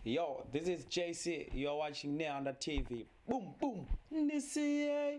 Yo, this is JC. You're watching Nehanda TV. Boom, boom. Nisiye.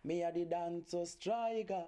Me a the dancer striker.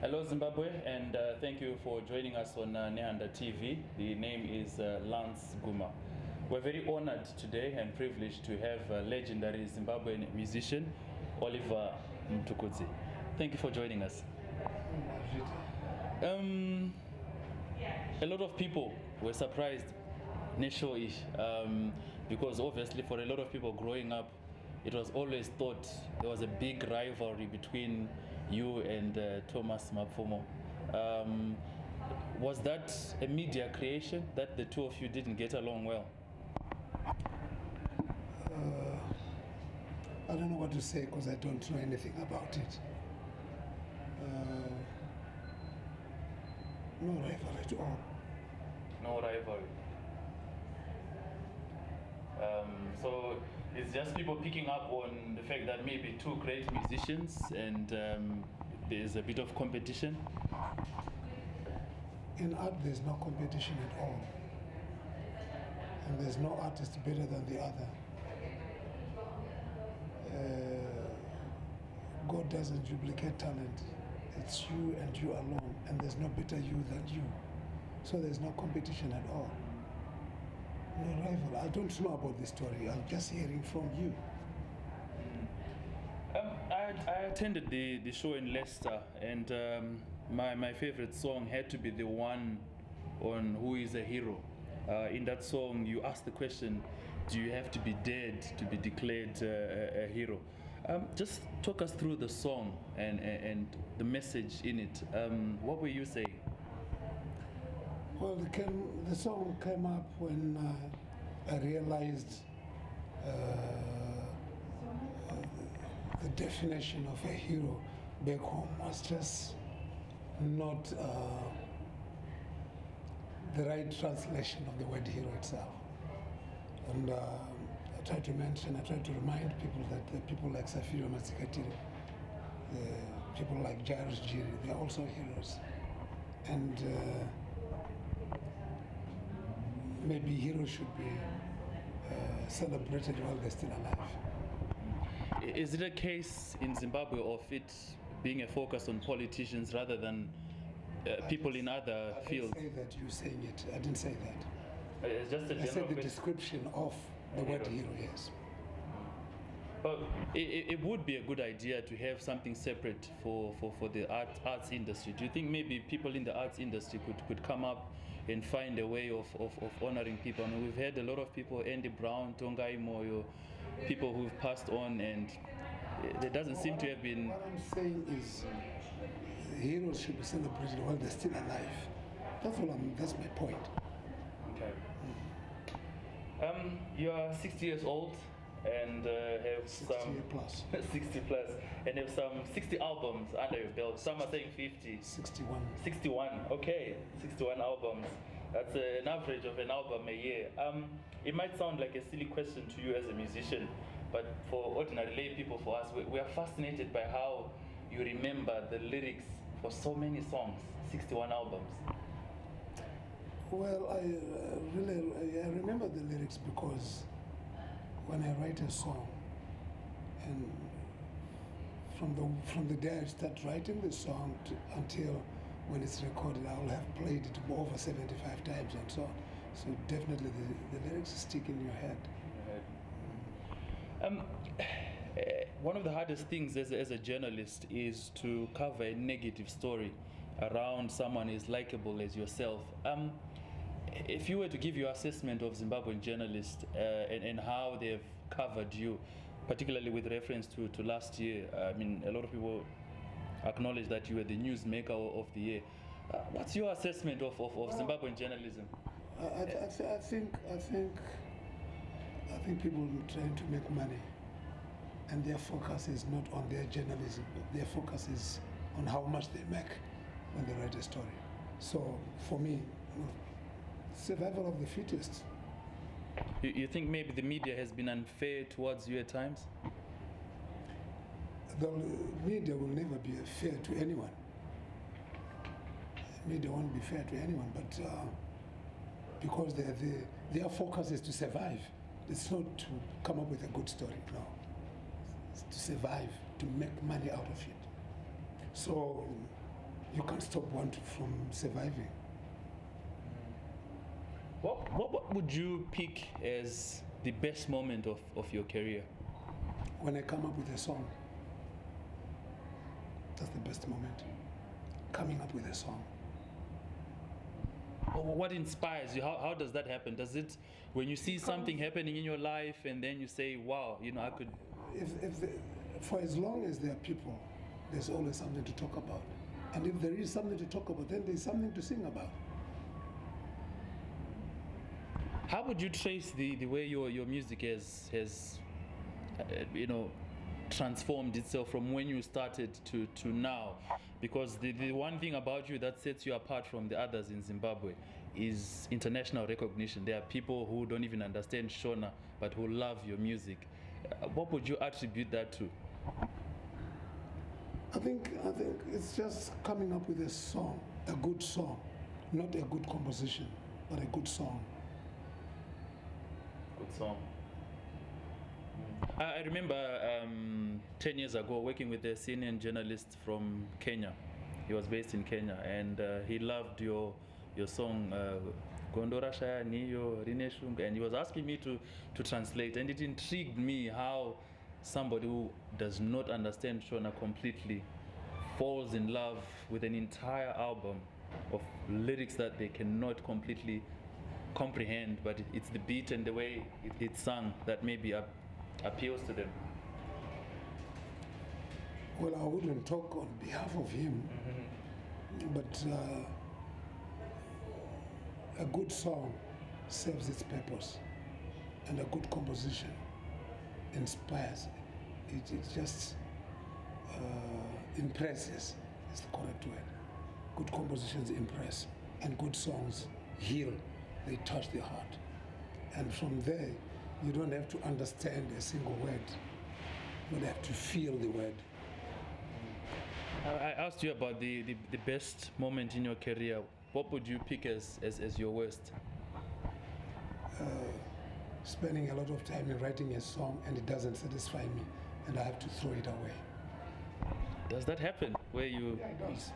Hello Zimbabwe, and thank you for joining us on Nehanda TV. The name is Lance Guma. We're very honored today and privileged to have a legendary Zimbabwean musician, Oliver Mtukudzi. Thank you for joining us. A lot of people were surprised, Nesho-ish, because obviously for a lot of people growing up, it was always thought there was a big rivalry between you and Thomas Mapfumo. Was that a media creation that the two of you didn't get along well? I don't know what to say because I don't know anything about it. No rivalry at all. No rivalry. So it's just people picking up on the fact that maybe two great musicians and there's a bit of competition. In art, there's no competition at all. And there's no artist better than the other. God doesn't duplicate talent. It's you and you alone. And there's no better you than you. So there's no competition at all. No rival. I don't know about this story. I'm just hearing from you. I attended the show in Leicester, and my favorite song had to be the one on Who is a Hero. In that song, you ask the question, do you have to be dead to be declared a hero? Just talk us through the song and the message in it. What were you saying? Well, the song came up when I realized the definition of a hero back home was just not the right translation of the word hero itself. And I tried to remind people that the people like Safiro Matsikatiri, people like Jairus Jiri, they're also heroes. And maybe heroes should be celebrated while they're still alive. Is it a case in Zimbabwe of it being a focus on politicians rather than people in other fields? I didn't say that, you saying it. I didn't say that. It's just a I said the description of the word hero, yes. But it would be a good idea to have something separate for the arts industry. Do you think maybe people in the arts industry could come up and find a way of honoring people? I mean, we've had a lot of people, Andy Brown, Tongai Moyo, people who've passed on, and there doesn't seem to have been... What I'm saying is heroes should be celebrated while they're still alive. That's my point. Okay. You are 60 years old and have 60 plus. 60 plus, and have some 60 albums under your belt. Some are saying 50. 61. 61, okay, 61 albums. That's an average of an album a year. It might sound like a silly question to you as a musician, but for ordinary lay people, for us, we are fascinated by how you remember the lyrics for so many songs, 61 albums. Well, I remember the lyrics because when I write a song, and from the day I start writing the song until when it's recorded, I will have played it over 75 times and so on. So definitely the lyrics stick in your head. One of the hardest things as a journalist is to cover a negative story around someone as likable as yourself. If you were to give your assessment of Zimbabwean journalists and how they've covered you, particularly with reference to last year, I mean, a lot of people acknowledge that you were the newsmaker of the year. What's your assessment of Zimbabwean journalism? I think people are trying to make money, and their focus is not on their journalism. Their focus is on how much they make when they write a story. So for me, survival of the fittest. You think maybe the media has been unfair towards you at times? The media will never be fair to anyone. Media won't be fair to anyone, but because their focus is to survive. It's not to come up with a good story, no. It's to survive, to make money out of it. So you can't stop one from surviving. What would you pick as the best moment of your career? When I come up with a song, that's the best moment. Coming up with a song. What inspires you? How does that happen? Does it, when you see something happening in your life and then you say, wow, I could... For as long as there are people, there's always something to talk about. And if there is something to talk about, then there's something to sing about. How would you trace the way your music has transformed itself from when you started to now? Because the one thing about you that sets you apart from the others in Zimbabwe is international recognition. There are people who don't even understand Shona, but who love your music. What would you attribute that to? I think it's just coming up with a song, a good song, not a good composition, but a good song. Good song. I remember 10 years ago working with a senior journalist from Kenya. He was based in Kenya, and he loved your song Gondora Shaya Niyo Rineshung, and he was asking me to translate, and it intrigued me how somebody who does not understand Shona completely falls in love with an entire album of lyrics that they cannot completely comprehend, but it's the beat and the way it's sung that maybe appeals to them. Well, I wouldn't talk on behalf of him, but a good song serves its purpose, and a good composition inspires. It just impresses, is the correct word. Good compositions impress, and good songs heal. They touch the heart. And from there, you don't have to understand a single word. You have to feel the word. I asked you about the best moment in your career. What would you pick as your worst? Spending a lot of time in writing a song and it doesn't satisfy me, and I have to throw it away. Does that happen? Where you? Yeah, it does.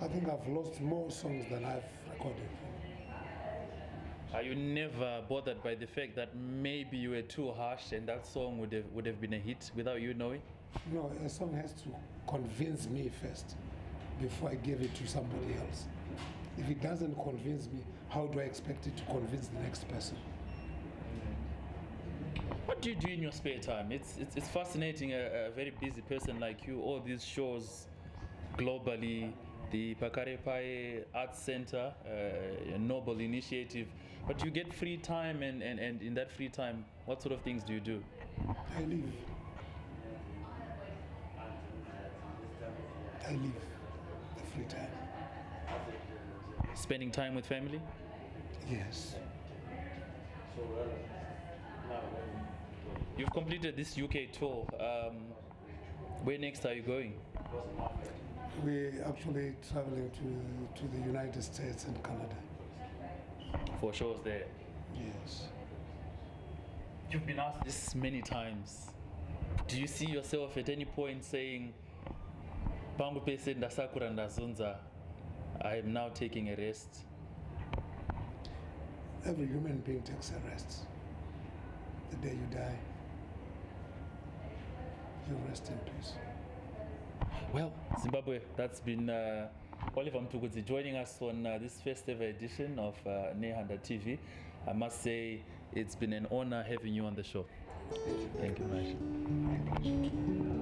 I think I've lost more songs than I've recorded. Are you never bothered by the fact that maybe you were too harsh and that song would have been a hit without you knowing? No, a song has to convince me first before I give it to somebody else. If it doesn't convince me, how do I expect it to convince the next person? What do you do in your spare time? It's fascinating, a very busy person like you, all these shows globally, the Pakarepae Arts Center, a noble initiative. But you get free time, and in that free time, what sort of things do you do? I live the free time. Spending time with family? Yes. You've completed this UK tour. Where next are you going? We're actually traveling to the United States and Canada. For shows there? Yes. You've been asked this many times. Do you see yourself at any point saying, Pangu pese ndasakura ndazunza, I am now taking a rest? Every human being takes a rest. The day you die, you rest in peace. Well, Zimbabwe, that's been Oliver Mtukudzi joining us on this first ever edition of Nehanda TV. I must say it's been an honor having you on the show. Thank you very much.